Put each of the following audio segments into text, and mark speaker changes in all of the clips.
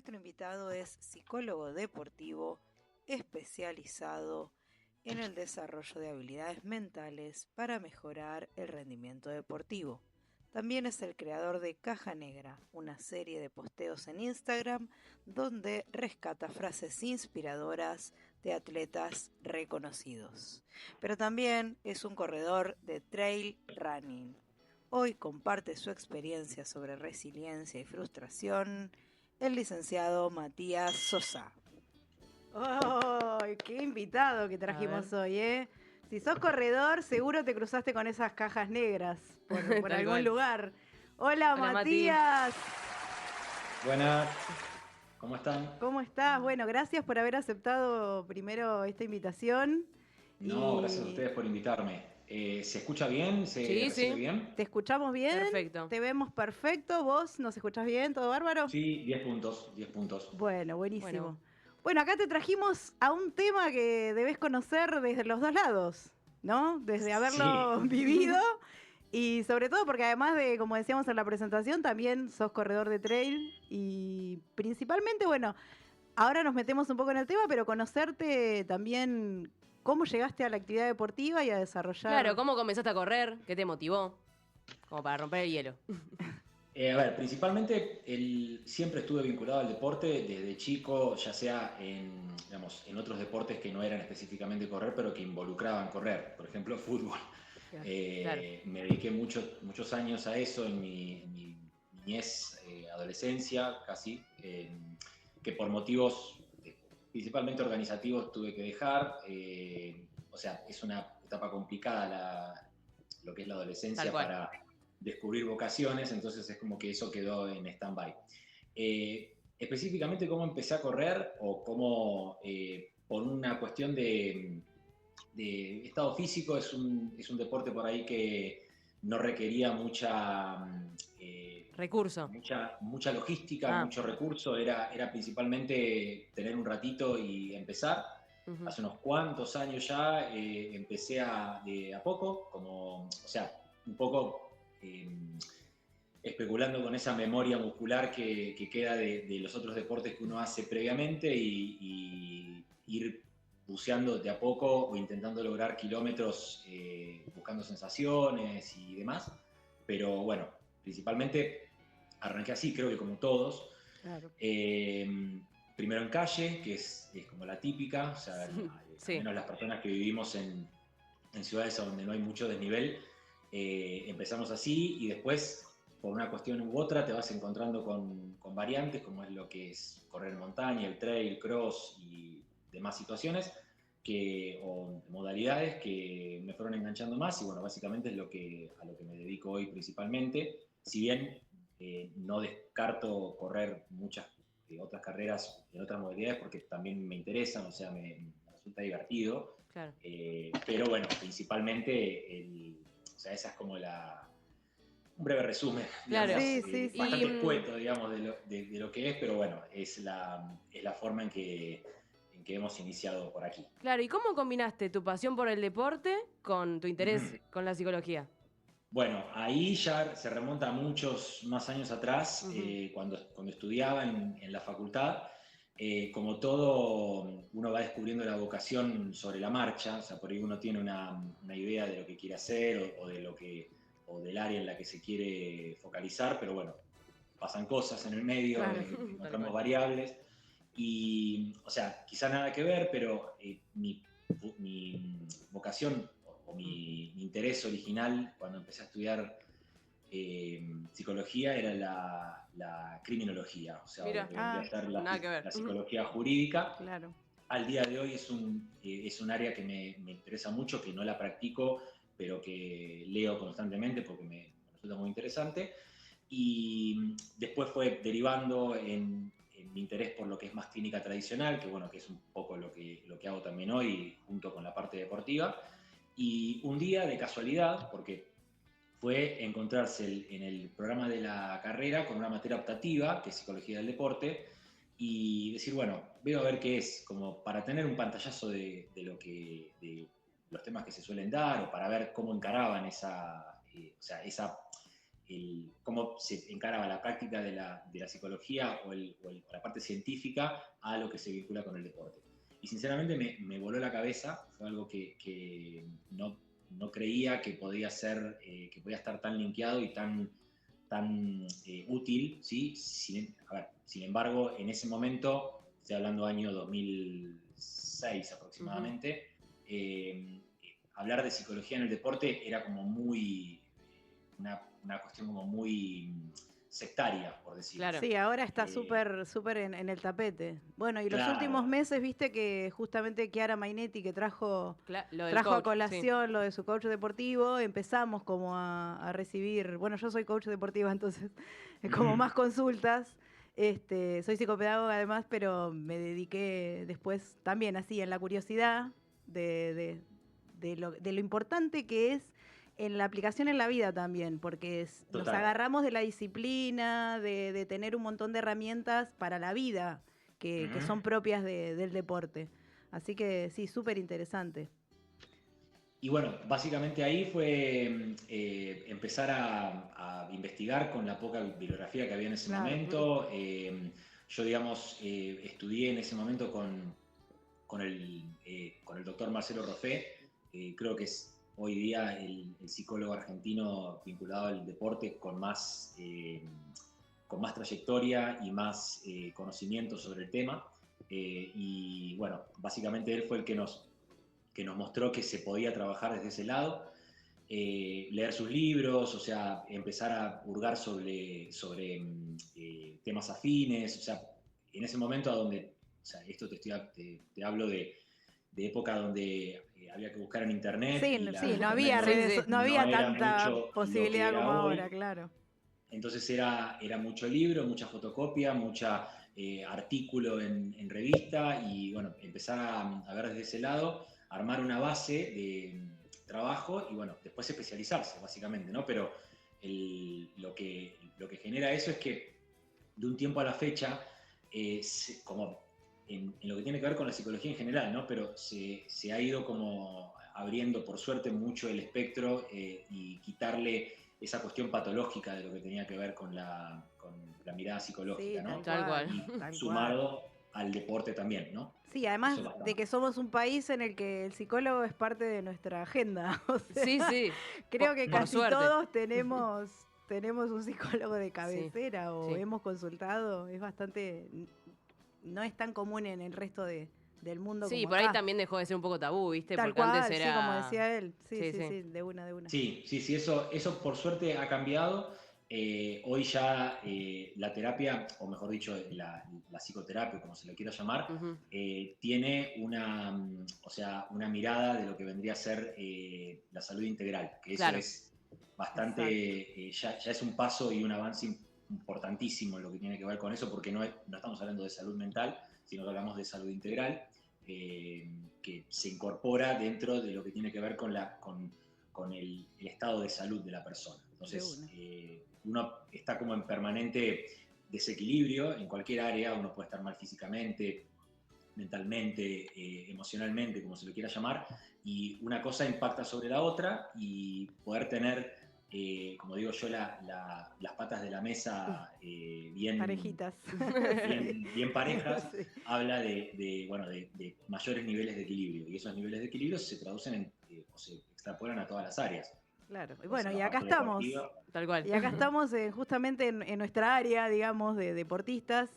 Speaker 1: Nuestro invitado es psicólogo deportivo especializado en el desarrollo de habilidades mentales para mejorar el rendimiento deportivo. También es el creador de Caja Negra, una serie de posteos en Instagram donde rescata frases inspiradoras de atletas reconocidos. Pero también es un corredor de trail running. Hoy comparte su experiencia sobre resiliencia y frustración el licenciado Matías Sosa. ¡Oh! ¡Qué invitado que trajimos hoy, eh! Si sos corredor, seguro te cruzaste con esas cajas negras por algún lugar. ¡Hola, Matías!
Speaker 2: Mati. Buenas, ¿cómo están?
Speaker 1: ¿Cómo estás? Bueno, gracias por haber aceptado primero esta invitación.
Speaker 2: No, gracias a ustedes por invitarme. ¿Se escucha bien? ¿Se recibe bien?
Speaker 1: ¿Te escuchamos bien?
Speaker 3: Perfecto.
Speaker 1: Te vemos perfecto. ¿Vos nos escuchás bien? ¿Todo bárbaro?
Speaker 2: Sí, 10 puntos, 10 puntos.
Speaker 1: Bueno, buenísimo. Bueno, acá te trajimos a un tema que debes conocer desde los dos lados, ¿no? Desde haberlo vivido y sobre todo porque además de, como decíamos en la presentación, también sos corredor de trail y principalmente, bueno, ahora nos metemos un poco en el tema, pero conocerte también cómo llegaste a la actividad deportiva y a desarrollar...
Speaker 3: Claro, ¿cómo comenzaste a correr? ¿Qué te motivó? Como para romper el hielo.
Speaker 2: A ver, principalmente siempre estuve vinculado al deporte desde chico, ya sea digamos, en otros deportes que no eran específicamente correr, pero que involucraban correr, por ejemplo, fútbol.
Speaker 3: Claro.
Speaker 2: Me dediqué muchos años a eso en mi niñez, adolescencia, casi, que por motivos principalmente organizativos tuve que dejar. O sea, es una etapa complicada lo que es la adolescencia para descubrir vocaciones, entonces es como que eso quedó en stand-by. Específicamente cómo empecé a correr o cómo, por una cuestión de estado físico, es un deporte por ahí que no requería
Speaker 3: recurso.
Speaker 2: Mucha logística, mucho recurso, era principalmente tener un ratito y empezar. Hace unos cuantos años ya empecé de a poco, o sea, un poco especulando con esa memoria muscular que queda de los otros deportes que uno hace previamente y ir buceando de a poco o intentando lograr kilómetros, buscando sensaciones y demás. Pero bueno, principalmente arranqué así, creo que como todos.
Speaker 1: Claro.
Speaker 2: Primero en calle, que es como la típica, o sea, al menos las personas que vivimos en ciudades donde no hay mucho desnivel, empezamos así y después, por una cuestión u otra, te vas encontrando con variantes, como es lo que es correr en montaña, el trail, cross y demás situaciones, o modalidades que me fueron enganchando más y bueno, básicamente es a lo que me dedico hoy principalmente, si bien no descarto correr muchas otras carreras en otras modalidades porque también me interesan, o sea, me resulta divertido.
Speaker 3: Claro.
Speaker 2: Pero bueno, principalmente, o sea, esa es como un breve resumen,
Speaker 3: Claro.
Speaker 2: digamos,
Speaker 1: Sí.
Speaker 2: bastante escueto, digamos, de lo que es, pero bueno, es la forma en que hemos iniciado por aquí.
Speaker 3: Claro, ¿y cómo combinaste tu pasión por el deporte con tu interés con la psicología?
Speaker 2: Bueno, ahí ya se remonta a muchos más años atrás, cuando estudiaba en la facultad. Como todo, uno va descubriendo la vocación sobre la marcha, o sea, por ahí uno tiene una idea de lo que quiere hacer o del área en la que se quiere focalizar, pero bueno, pasan cosas en el medio,
Speaker 1: Claro.
Speaker 2: encontramos variables, y, o sea, quizá nada que ver, pero mi vocación o mi interés original cuando empecé a estudiar psicología era la criminología, o sea, lo que vendría a ser la psicología jurídica.
Speaker 1: Claro.
Speaker 2: Al día de hoy es un área que me interesa mucho, que no la practico, pero que leo constantemente porque me resulta muy interesante. Y después fue derivando en mi interés por lo que es más clínica tradicional, que bueno, que es un poco lo que hago también hoy, junto con la parte deportiva. Y un día, de casualidad, porque fue encontrarse en el programa de la carrera con una materia optativa, que es Psicología del Deporte, y decir, bueno, veo a ver qué es, como para tener un pantallazo de los temas que se suelen dar, o para ver cómo encaraban esa cómo se encaraba la práctica de la psicología o la parte científica a lo que se vincula con el deporte. Y sinceramente me voló la cabeza, fue algo que no creía que podía ser, que podía estar tan linkeado y tan útil, ¿sí? Sin embargo, en ese momento, estoy hablando año 2006 aproximadamente, hablar de psicología en el deporte era como muy, una cuestión como muy sectaria, por decirlo.
Speaker 1: Claro. Sí, ahora está súper en el tapete. Bueno, y los
Speaker 2: Claro.
Speaker 1: últimos meses, viste que justamente Chiara Mainetti, que trajo
Speaker 3: coach,
Speaker 1: a colación lo de su coach deportivo, empezamos como a recibir, bueno, yo soy coach deportiva, entonces como más consultas. Soy psicopedagoga además, pero me dediqué después también así en la curiosidad de lo importante que es en la aplicación en la vida también, porque nos agarramos de la disciplina, de tener un montón de herramientas para la vida que son propias del deporte. Así que sí, súper interesante.
Speaker 2: Y bueno, básicamente ahí fue empezar a investigar con la poca bibliografía que había en ese momento. Yo, digamos, estudié en ese momento con el doctor Marcelo Roffé, creo que es hoy día el psicólogo argentino vinculado al deporte con más trayectoria y más conocimiento sobre el tema. Y bueno, básicamente él fue el que nos mostró que se podía trabajar desde ese lado. Leer sus libros, o sea, empezar a hurgar sobre temas afines, o sea, en ese momento a donde, o sea, esto te hablo de época donde había que buscar en internet.
Speaker 1: Sí, no había redes, no había tanta posibilidad como ahora, claro.
Speaker 2: Entonces era mucho libro, mucha fotocopia, mucha artículo en revista y bueno, empezar a ver desde ese lado, armar una base de trabajo y bueno, después especializarse básicamente, ¿no? Pero lo que genera eso es que de un tiempo a la fecha, como en lo que tiene que ver con la psicología en general, ¿no? Pero se ha ido como abriendo por suerte mucho el espectro y quitarle esa cuestión patológica de lo que tenía que ver con la mirada psicológica,
Speaker 1: sí,
Speaker 2: ¿no?
Speaker 3: Tal cual.
Speaker 2: Y sumado al deporte también, ¿no?
Speaker 1: Sí, además de que somos un país en el que el psicólogo es parte de nuestra agenda. O sea,
Speaker 3: sí.
Speaker 1: Creo que casi todos tenemos un psicólogo de cabecera o hemos consultado. Es bastante... No es tan común en el resto del mundo.
Speaker 3: Sí,
Speaker 1: como
Speaker 3: por
Speaker 1: acá.
Speaker 3: ahí también dejó de ser un poco tabú, ¿viste?
Speaker 1: Tal
Speaker 3: porque
Speaker 1: cual,
Speaker 3: antes era...
Speaker 1: sí, como decía él. Sí, de una.
Speaker 2: Sí, eso por suerte ha cambiado. Hoy ya la terapia, o mejor dicho, la psicoterapia, como se le quiera llamar, tiene una mirada de lo que vendría a ser la salud integral, que eso es bastante, ya es un paso y un avance importantísimo en lo que tiene que ver con eso, porque no estamos hablando de salud mental, sino que hablamos de salud integral, que se incorpora dentro de lo que tiene que ver con el estado de salud de la persona. Entonces, uno está como en permanente desequilibrio en cualquier área, uno puede estar mal físicamente, mentalmente, emocionalmente, como se lo quiera llamar, y una cosa impacta sobre la otra y poder tener, como digo yo, las patas de la mesa bien
Speaker 1: parejitas,
Speaker 2: bien parejas, sí. Habla de mayores niveles de equilibrio, y esos niveles de equilibrio se traducen o se extrapolan a todas las áreas.
Speaker 1: Claro, y bueno, y acá estamos,
Speaker 2: deportiva.
Speaker 1: Tal cual. Y acá estamos justamente en nuestra área, digamos, de deportistas.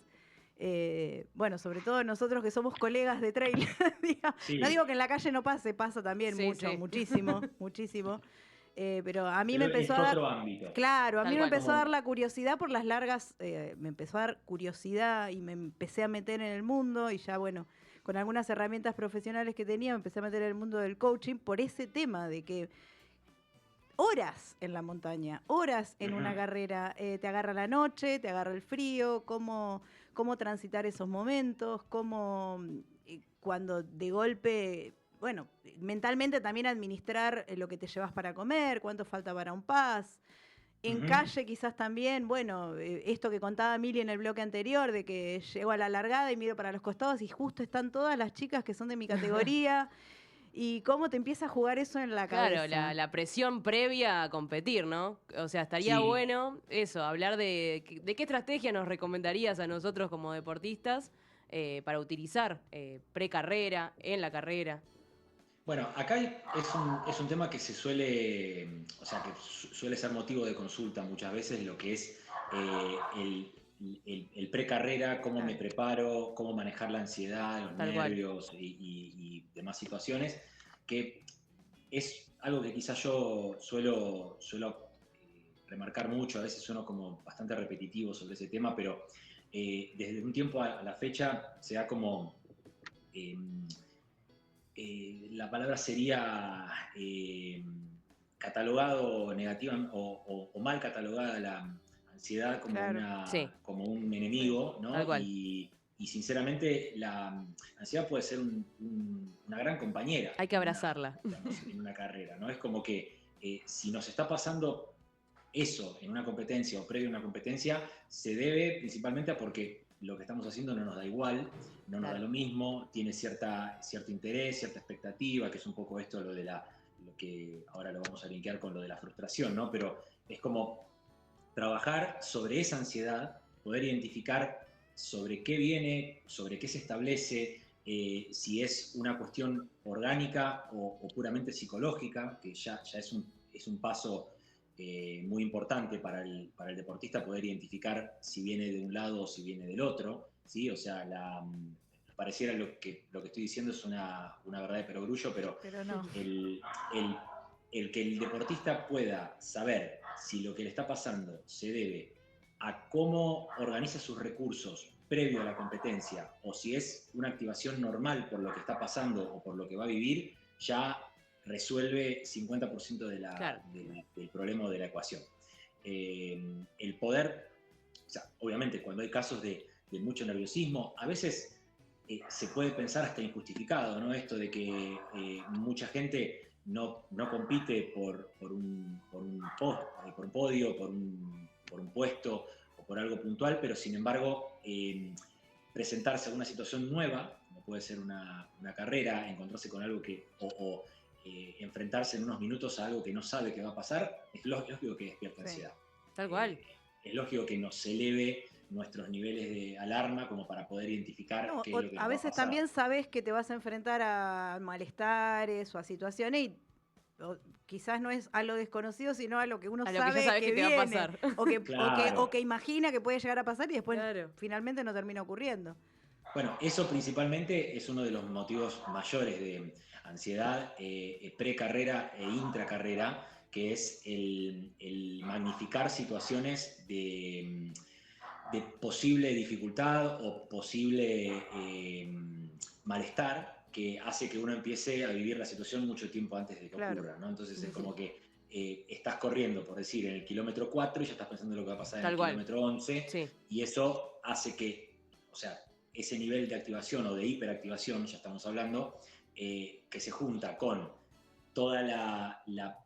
Speaker 1: Bueno, sobre todo nosotros que somos colegas de trail. Sí. No digo que en la calle no pasa también muchísimo. Pero a mí me empezó a dar...
Speaker 2: ámbito.
Speaker 1: Claro, a mí me empezó a dar la curiosidad por las largas... me empezó a dar curiosidad y me empecé a meter en el mundo y ya, bueno, con algunas herramientas profesionales que tenía, me empecé a meter en el mundo del coaching por ese tema de que horas en la montaña, horas en una carrera, te agarra la noche, te agarra el frío, cómo transitar esos momentos, cómo cuando de golpe, bueno, mentalmente también administrar lo que te llevas para comer, cuánto falta para un pas. En calle quizás también, bueno, esto que contaba Mili en el bloque anterior, de que llego a la largada y miro para los costados y justo están todas las chicas que son de mi categoría.
Speaker 4: y cómo te empieza a jugar eso en la cabeza.
Speaker 3: Claro, la presión previa a competir, ¿no? O sea, estaría bueno eso, hablar de qué estrategia nos recomendarías a nosotros como deportistas para utilizar precarrera, en la carrera.
Speaker 2: Bueno, acá es un tema que se suele, o sea, que suele ser motivo de consulta muchas veces, lo que es el precarrera, cómo me preparo, cómo manejar la ansiedad, los nervios y demás situaciones, que es algo que quizás yo suelo remarcar mucho, a veces sueno como bastante repetitivo sobre ese tema, pero desde un tiempo a la fecha se da como... la palabra sería catalogado negativa o mal catalogada la ansiedad como, como un enemigo, ¿no? Y sinceramente la ansiedad puede ser una gran compañera.
Speaker 3: Hay que abrazarla.
Speaker 2: En una carrera, ¿no? Es como que si nos está pasando eso en una competencia o previo a una competencia, se debe principalmente a porque lo que estamos haciendo no nos da igual, no nos da lo mismo, tiene cierto interés, cierta expectativa, que es un poco esto lo que ahora lo vamos a linkear con lo de la frustración, ¿no? Pero es como trabajar sobre esa ansiedad, poder identificar sobre qué viene, sobre qué se establece, si es una cuestión orgánica o puramente psicológica, que ya es un paso muy importante para el deportista poder identificar si viene de un lado o si viene del otro, ¿sí? O sea, pareciera lo que estoy diciendo es una verdad de perogrullo, pero
Speaker 4: no.
Speaker 2: el que el deportista pueda saber si lo que le está pasando se debe a cómo organiza sus recursos previo a la competencia o si es una activación normal por lo que está pasando o por lo que va a vivir, ya resuelve 50% del problema o de la ecuación. El poder, o sea, obviamente cuando hay casos de mucho nerviosismo, a veces se puede pensar hasta injustificado, ¿no? Esto de que mucha gente no compite por un podio, por un puesto o por algo puntual, pero sin embargo presentarse a una situación nueva, como puede ser una carrera, encontrarse con algo que... enfrentarse en unos minutos a algo que no sabe que va a pasar, es lógico que despierta ansiedad.
Speaker 3: Tal cual.
Speaker 2: Es lógico que nos eleve nuestros niveles de alarma como para poder identificar qué es lo que nos va a
Speaker 4: veces
Speaker 2: pasar.
Speaker 4: También sabes que te vas a enfrentar a malestares o a situaciones y quizás no es a lo desconocido, sino a lo que uno sabe que viene, va a pasar. O que imagina que puede llegar a pasar y después finalmente no termina ocurriendo.
Speaker 2: Bueno, eso principalmente es uno de los motivos mayores de ansiedad precarrera e intracarrera, que es el magnificar situaciones de posible dificultad o posible malestar que hace que uno empiece a vivir la situación mucho tiempo antes de que ocurra, ¿no? Entonces es como que estás corriendo, por decir, en el kilómetro 4 y ya estás pensando en lo que va a pasar en el kilómetro 11 y eso hace que, o sea, ese nivel de activación o de hiperactivación, ya estamos hablando, que se junta con toda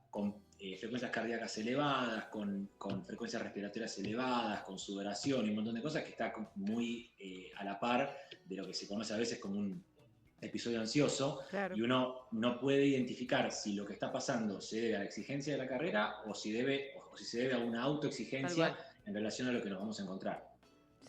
Speaker 2: con frecuencias cardíacas elevadas, con frecuencias respiratorias elevadas, con sudoración y un montón de cosas que está muy a la par de lo que se conoce a veces como un episodio ansioso, y uno no puede identificar si lo que está pasando se debe a la exigencia de la carrera o si se debe a una autoexigencia en relación a lo que nos vamos a encontrar.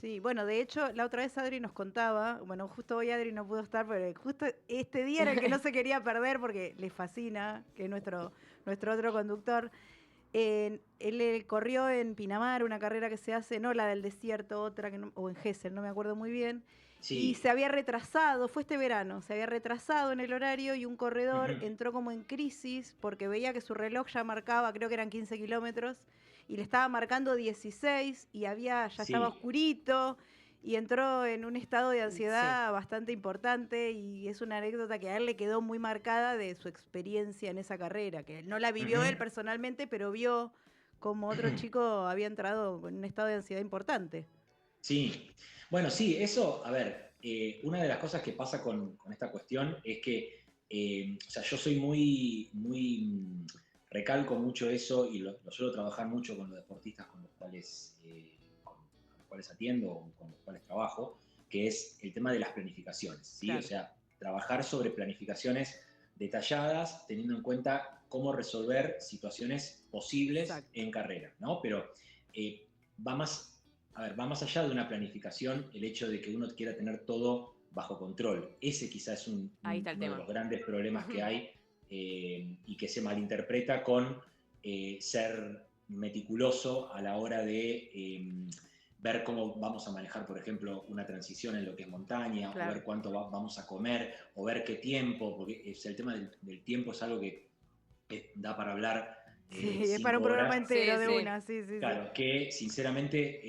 Speaker 4: Sí, bueno, de hecho, la otra vez Adri nos contaba, bueno, justo hoy Adri no pudo estar, pero justo este día era el que no se quería perder porque le fascina, que es nuestro otro conductor. Él corrió en Pinamar, una carrera que se hace, no la del desierto, otra, o en Gesell, no me acuerdo muy bien. Sí. Y se había retrasado, fue este verano, se había retrasado en el horario y un corredor entró como en crisis porque veía que su reloj ya marcaba, creo que eran 15 kilómetros, y le estaba marcando 16 y ya estaba oscurito y entró en un estado de ansiedad bastante importante y es una anécdota que a él le quedó muy marcada de su experiencia en esa carrera, que no la vivió él personalmente, pero vio como otro chico había entrado en un estado de ansiedad importante.
Speaker 2: Sí, bueno, sí, eso, a ver, una de las cosas que pasa con esta cuestión es que, o sea, yo soy muy recalco mucho eso y lo suelo trabajar mucho con los deportistas con los cuales atiendo o con los cuales trabajo, que es el tema de las planificaciones, ¿sí? Claro. O sea, trabajar sobre planificaciones detalladas, teniendo en cuenta cómo resolver situaciones posibles en carrera, ¿no? Pero va más allá de una planificación el hecho de que uno quiera tener todo bajo control. Ese quizás es uno de los grandes problemas que hay y que se malinterpreta con ser meticuloso a la hora de ver cómo vamos a manejar, por ejemplo, una transición en lo que es montaña, o ver cuánto vamos a comer, o ver qué tiempo, porque el tema del tiempo es algo que da para hablar.
Speaker 4: Sí, es para un programa entero de una, sí.
Speaker 2: Claro, que sinceramente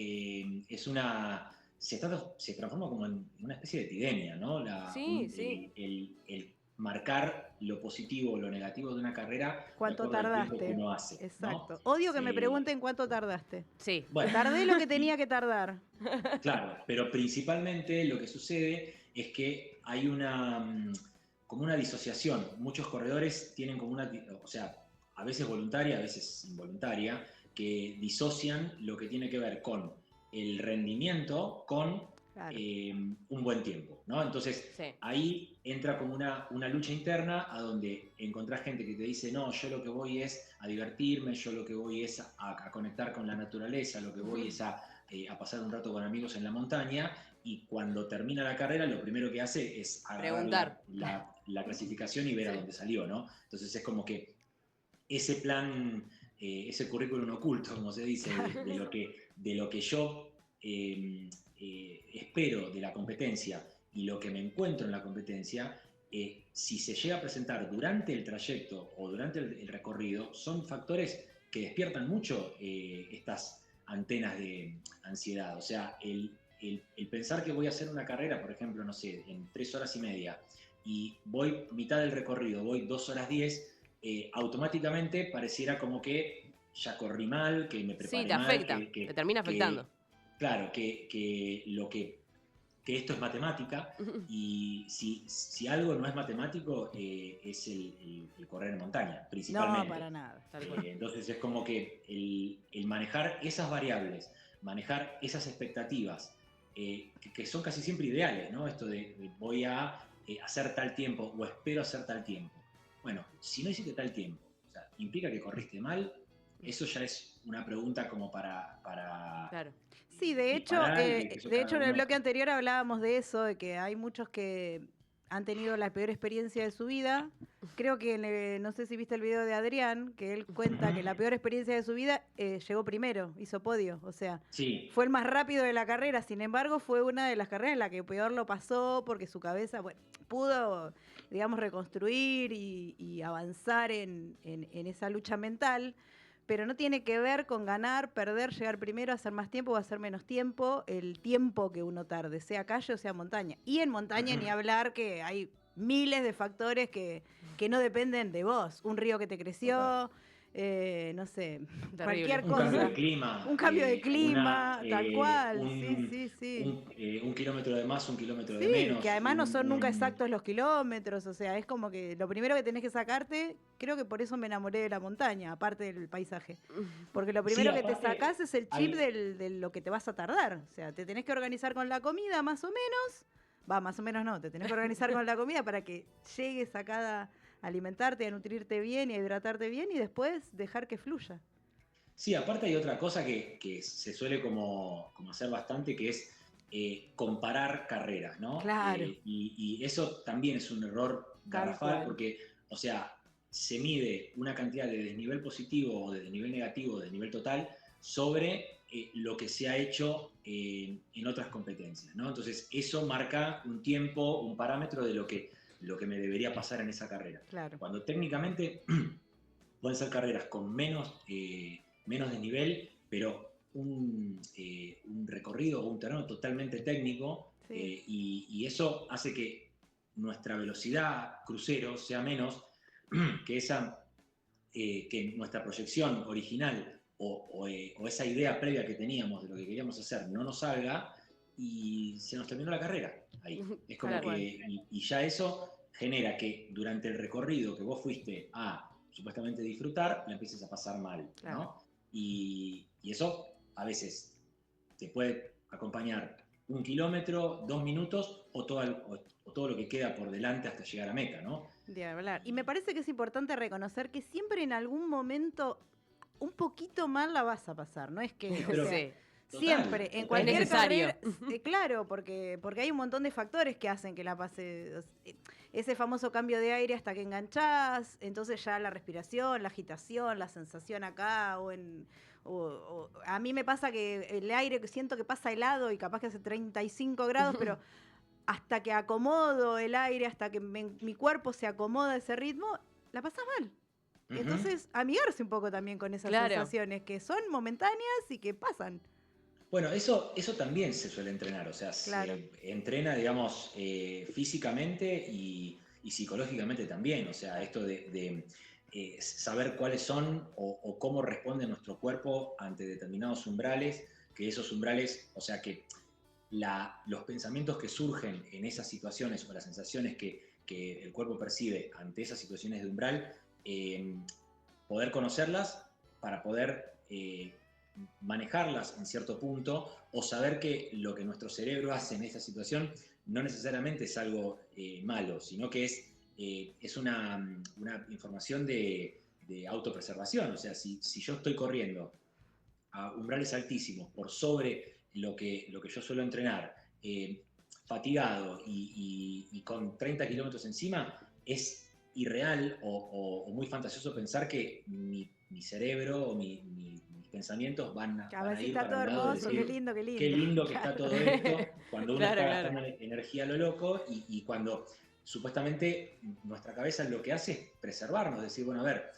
Speaker 2: se transforma como en una especie de epidemia, ¿no? El marcar lo positivo o lo negativo de una carrera.
Speaker 4: ¿Cuánto tardaste?
Speaker 2: Que uno hace,
Speaker 4: exacto. ¿No? Odio que me pregunten cuánto tardaste.
Speaker 3: Sí.
Speaker 2: Bueno,
Speaker 4: tardé lo que tenía que tardar.
Speaker 2: Claro, pero principalmente lo que sucede es que hay como una disociación. Muchos corredores tienen como a veces voluntaria, a veces involuntaria, que disocian lo que tiene que ver con el rendimiento con un buen tiempo, ¿no? Entonces, ahí entra como una lucha interna a donde encontrás gente que te dice, no, yo lo que voy es a divertirme, yo lo que voy es a conectar con la naturaleza, lo que voy es a pasar un rato con amigos en la montaña, y cuando termina la carrera lo primero que hace es agarrar la clasificación y ver a dónde salió, ¿no? Entonces es como que ese plan, ese currículum oculto, como se dice, de lo que yo espero de la competencia y lo que me encuentro en la competencia, si se llega a presentar durante el trayecto o durante el recorrido, son factores que despiertan mucho estas antenas de ansiedad. O sea, el pensar que voy a hacer una carrera, por ejemplo, no sé, en 3 horas y media, y voy mitad del recorrido, voy 2 horas 10, automáticamente pareciera como que ya corrí mal, que me preparé mal.
Speaker 3: Sí, te afecta, te termina afectando.
Speaker 2: Claro, que esto es matemática, y si algo no es matemático, es el correr en montaña, principalmente.
Speaker 4: No, para nada.
Speaker 2: Entonces es como que el manejar esas variables, manejar esas expectativas, que son casi siempre ideales, ¿no? Esto de voy a hacer tal tiempo o espero hacer tal tiempo. Bueno, si no hiciste tal tiempo, o sea, ¿implica que corriste mal? Eso ya es una pregunta como para
Speaker 3: claro.
Speaker 4: Sí, de hecho en el bloque anterior hablábamos de eso, de que hay muchos que han tenido la peor experiencia de su vida. Creo que, no sé si viste el video de Adrián, que él cuenta que la peor experiencia de su vida llegó primero, hizo podio, o sea, fue el más rápido de la carrera. Sin embargo, fue una de las carreras en la que peor lo pasó, porque su cabeza, pudo, digamos, reconstruir y avanzar en esa lucha mental. Pero no tiene que ver con ganar, perder, llegar primero, hacer más tiempo o hacer menos tiempo, el tiempo que uno tarde, sea calle o sea montaña. Y en montaña ni hablar, que hay miles de factores que no dependen de vos. Un río que te creció, no sé, cualquier cosa.
Speaker 2: Un cambio de clima.
Speaker 4: Un cambio de clima, tal cual.
Speaker 2: Un kilómetro de más, un kilómetro de menos.
Speaker 4: Que además no son nunca exactos los kilómetros, o sea, es como que lo primero que tenés que sacarte, creo que por eso me enamoré de la montaña, aparte del paisaje. Porque lo primero que te sacás es el chip de lo que te vas a tardar. O sea, te tenés que organizar con la comida más o menos. Más o menos no, te tenés que organizar con la comida para que llegues a alimentarte, a nutrirte bien y a hidratarte bien, y después dejar que fluya.
Speaker 2: Sí, aparte hay otra cosa que se suele como hacer bastante, que es comparar carreras, ¿no?
Speaker 4: Claro.
Speaker 2: Y eso también es un error garrafal, porque, o sea, se mide una cantidad de desnivel positivo o de desnivel negativo, de desnivel total, sobre lo que se ha hecho en otras competencias, ¿no? Entonces, eso marca un tiempo, un parámetro de lo que me debería pasar en esa carrera.
Speaker 4: Claro.
Speaker 2: Cuando técnicamente pueden ser carreras con menos desnivel, pero un recorrido o un terreno totalmente técnico, y eso hace que nuestra velocidad crucero sea menos que nuestra proyección original o esa idea previa que teníamos de lo que queríamos hacer no nos salga, y se nos terminó la carrera ahí. Es como y ya eso genera que durante el recorrido que vos fuiste a supuestamente disfrutar, la empieces a pasar mal, ¿no? Y eso a veces te puede acompañar 1 kilómetro, 2 minutos o todo lo que queda por delante hasta llegar a meta, ¿no?
Speaker 4: De hablar. Y me parece que es importante reconocer que siempre en algún momento un poquito mal la vas a pasar, no es que,
Speaker 2: Pero,
Speaker 4: o sea,
Speaker 2: total,
Speaker 4: siempre, en cualquier
Speaker 3: necesario.
Speaker 4: carrera, claro, porque hay un montón de factores que hacen que la pase, ese famoso cambio de aire hasta que enganchás, entonces ya la respiración, la agitación, la sensación acá, o a mí me pasa que el aire que siento que pasa helado y capaz que hace 35 grados, pero hasta que acomodo el aire, hasta que mi cuerpo se acomoda a ese ritmo, la pasás mal. Entonces, amigarse un poco también con esas sensaciones que son momentáneas y que pasan.
Speaker 2: Bueno, eso también se suele entrenar, o sea,
Speaker 4: Claro.
Speaker 2: se entrena, digamos, físicamente y psicológicamente también, o sea, esto de saber cuáles son o cómo responde nuestro cuerpo ante determinados umbrales, que esos umbrales, o sea, que los pensamientos que surgen en esas situaciones o las sensaciones que el cuerpo percibe ante esas situaciones de umbral, poder conocerlas para poder manejarlas en cierto punto o saber que lo que nuestro cerebro hace en esta situación no necesariamente es algo malo, sino que es una información de autopreservación. O sea, si yo estoy corriendo a umbrales altísimos por sobre lo que yo suelo entrenar, fatigado y con 30 kilómetros encima, es irreal o muy fantasioso pensar que mi cerebro o mis pensamientos van a ir
Speaker 4: está
Speaker 2: para
Speaker 4: todo
Speaker 2: el lado de
Speaker 4: hermoso,
Speaker 2: decir qué lindo que está todo esto, cuando uno está gastando energía a lo loco y cuando supuestamente nuestra cabeza lo que hace es preservarnos, decir, bueno, a ver,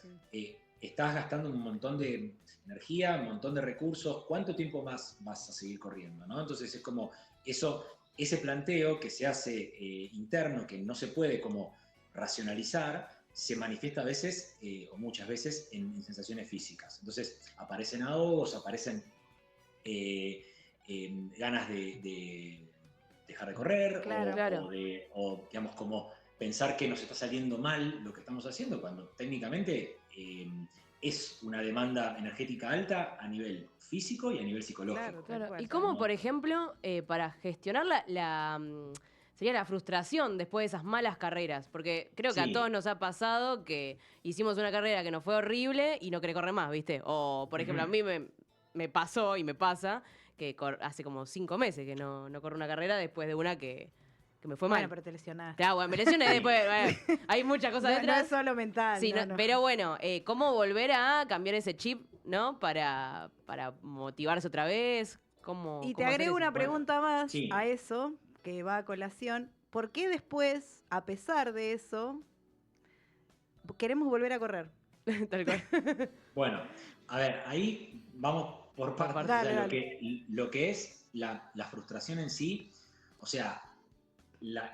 Speaker 2: estás gastando un montón de energía, un montón de recursos, ¿cuánto tiempo más vas a seguir corriendo? ¿No? Entonces es como ese planteo que se hace interno, que no se puede como racionalizar, se manifiesta a veces o muchas veces en sensaciones físicas. Entonces aparecen ahogos, aparecen ganas de dejar de correr,
Speaker 4: claro.
Speaker 2: o digamos como pensar que nos está saliendo mal lo que estamos haciendo, cuando técnicamente es una demanda energética alta a nivel físico y a nivel psicológico.
Speaker 3: Claro. ¿Y cómo, por ejemplo, para gestionar sería la frustración después de esas malas carreras? Porque creo que a todos nos ha pasado que hicimos una carrera que nos fue horrible y no querés correr más, ¿viste? O, por ejemplo, a mí me pasó y me pasa que hace como 5 meses que no corro una carrera después de una que me fue mal.
Speaker 4: Bueno, pero te lesionaste.
Speaker 3: Claro, bueno, me lesioné después. Hay muchas cosas detrás.
Speaker 4: No es solo mental.
Speaker 3: Sí,
Speaker 4: no.
Speaker 3: Pero bueno, ¿cómo volver a cambiar ese chip, ¿no? Para motivarse otra vez.
Speaker 4: Y te agrego una pregunta más
Speaker 2: sí.
Speaker 4: a eso, que va a colación. ¿Por qué después, a pesar de eso, queremos volver a correr?
Speaker 3: Tal cual.
Speaker 2: Bueno, a ver, ahí vamos por partes.
Speaker 4: Dale,
Speaker 2: o sea,
Speaker 4: dale.
Speaker 2: Lo que es la frustración en sí, o sea,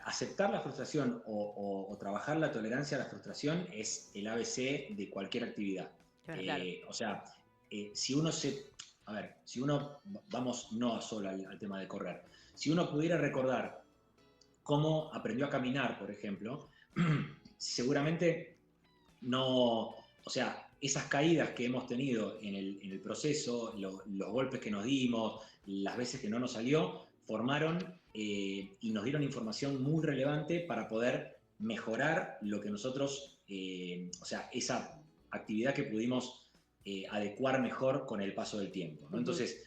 Speaker 2: aceptar la frustración o trabajar la tolerancia a la frustración es el ABC de cualquier actividad.
Speaker 3: Claro.
Speaker 2: O sea, si uno, vamos no solo al tema de correr, si uno pudiera recordar cómo aprendió a caminar, por ejemplo, seguramente no, o sea, esas caídas que hemos tenido en el proceso, los golpes que nos dimos, las veces que no nos salió, formaron y nos dieron información muy relevante para poder mejorar lo que nosotros, o sea, esa actividad que pudimos adecuar mejor con el paso del tiempo, ¿no? Entonces,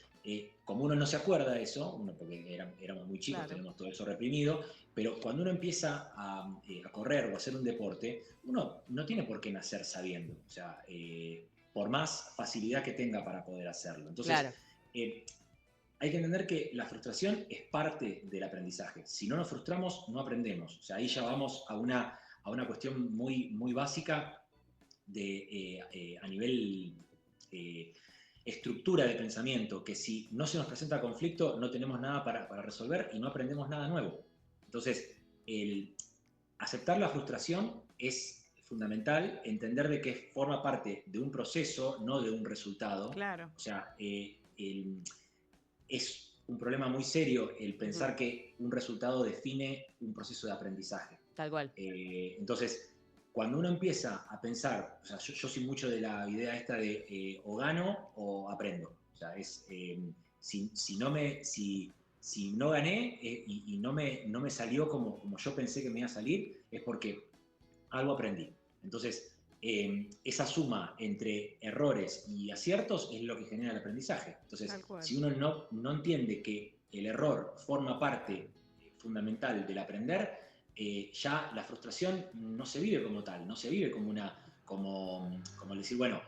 Speaker 2: como uno no se acuerda de eso, porque éramos muy chicos, tenemos todo eso reprimido, pero cuando uno empieza a correr o a hacer un deporte, uno no tiene por qué nacer sabiendo, o sea, por más facilidad que tenga para poder hacerlo. Entonces, hay que entender que la frustración es parte del aprendizaje. Si no nos frustramos, no aprendemos. O sea, ahí ya vamos a una cuestión muy, muy básica a nivel estructura de pensamiento, que si no se nos presenta conflicto, no tenemos nada para resolver y no aprendemos nada nuevo. Entonces, el aceptar la frustración es fundamental, entender de que forma parte de un proceso, no de un resultado.
Speaker 4: Claro.
Speaker 2: O sea, es un problema muy serio el pensar que un resultado define un proceso de aprendizaje.
Speaker 3: Tal cual.
Speaker 2: Entonces, cuando uno empieza a pensar, o sea, yo soy mucho de la idea esta de o gano o aprendo. O sea, es si no gané y no me salió como yo pensé que me iba a salir, es porque algo aprendí. Entonces, esa suma entre errores y aciertos es lo que genera el aprendizaje. Entonces, si uno no entiende que el error forma parte fundamental del aprender, ya la frustración no se vive como tal, no se vive como decir, bueno,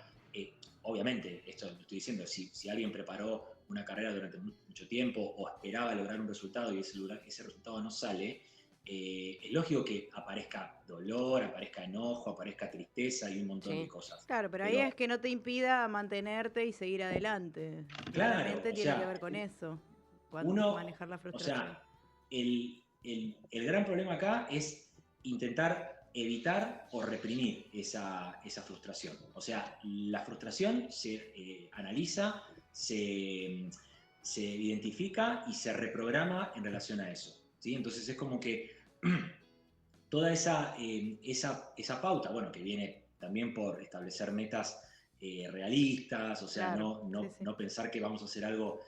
Speaker 2: obviamente, esto lo estoy diciendo, si alguien preparó una carrera durante mucho tiempo o esperaba lograr un resultado y ese resultado no sale, es lógico que aparezca dolor, aparezca enojo, aparezca tristeza y un montón de cosas.
Speaker 4: Claro, pero ahí es que no te impida mantenerte y seguir adelante.
Speaker 2: Claro,
Speaker 4: claramente tiene que ver con eso, manejar la frustración.
Speaker 2: O sea, el gran problema acá es intentar evitar o reprimir esa frustración. O sea, la frustración se analiza, se identifica y se reprograma en relación a eso, ¿sí? Entonces es como que toda esa pauta, bueno, que viene también por establecer metas realistas, o sea, claro, no pensar que vamos a hacer algo,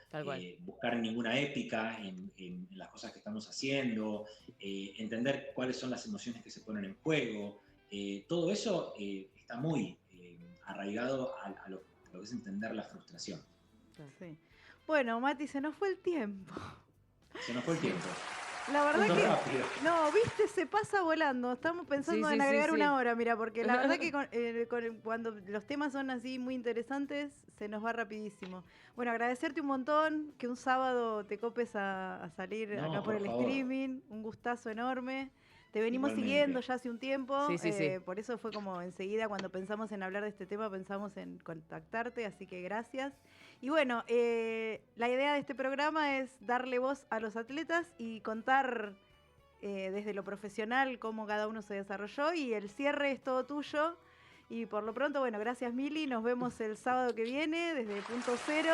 Speaker 2: buscar ninguna épica en las cosas que estamos haciendo, entender cuáles son las emociones que se ponen en juego, todo eso está muy arraigado a lo que es entender la frustración.
Speaker 4: Sí. Bueno, Mati, se nos fue el tiempo.
Speaker 2: Se nos fue el tiempo.
Speaker 4: La verdad que rápido. No, viste, se pasa volando. Estamos pensando en agregar una hora, mira, porque la verdad que cuando los temas son así muy interesantes, se nos va rapidísimo. Bueno, agradecerte un montón, que un sábado te copes a salir acá por el streaming. Un gustazo enorme. Te venimos siguiendo ya hace un tiempo, por eso fue como enseguida cuando pensamos en hablar de este tema, pensamos en contactarte, así que gracias. Y bueno, la idea de este programa es darle voz a los atletas y contar desde lo profesional cómo cada uno se desarrolló, y el cierre es todo tuyo. Y por lo pronto, bueno, gracias Mili, nos vemos el sábado que viene desde Punto Cero.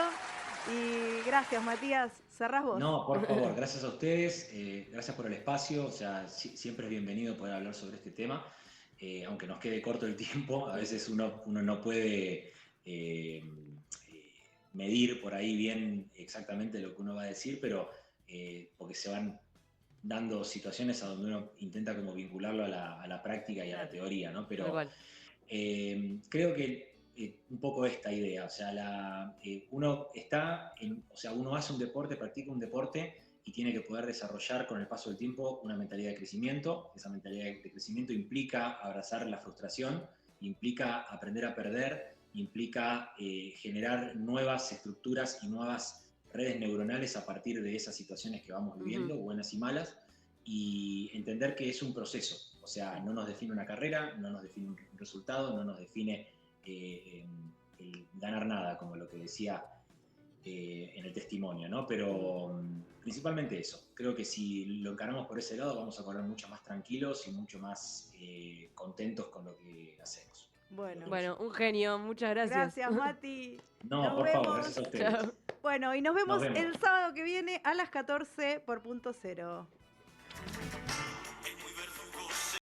Speaker 4: Y gracias, Matías. Cerrás vos.
Speaker 2: No, por favor, gracias a ustedes, gracias por el espacio. O sea, siempre es bienvenido poder hablar sobre este tema, aunque nos quede corto el tiempo. A veces uno no puede medir por ahí bien exactamente lo que uno va a decir, pero porque se van dando situaciones a donde uno intenta como vincularlo a la práctica y a la teoría, ¿no? Pero creo que un poco esta idea, o sea, uno hace un deporte, practica un deporte y tiene que poder desarrollar con el paso del tiempo una mentalidad de crecimiento. Esa mentalidad de crecimiento implica abrazar la frustración, implica aprender a perder, implica generar nuevas estructuras y nuevas redes neuronales a partir de esas situaciones que vamos viviendo, buenas y malas, y entender que es un proceso. O sea, no nos define una carrera, no nos define un resultado, no nos define el ganar nada, como lo que decía en el testimonio, ¿no? Pero principalmente eso. Creo que si lo encaramos por ese lado, vamos a correr mucho más tranquilos y mucho más contentos con lo que hacemos.
Speaker 3: Bueno, un genio, muchas gracias.
Speaker 4: Gracias, Mati.
Speaker 2: No, por favor, gracias a ustedes.
Speaker 4: Bueno, y nos vemos el sábado que viene a las 14 por Punto Cero.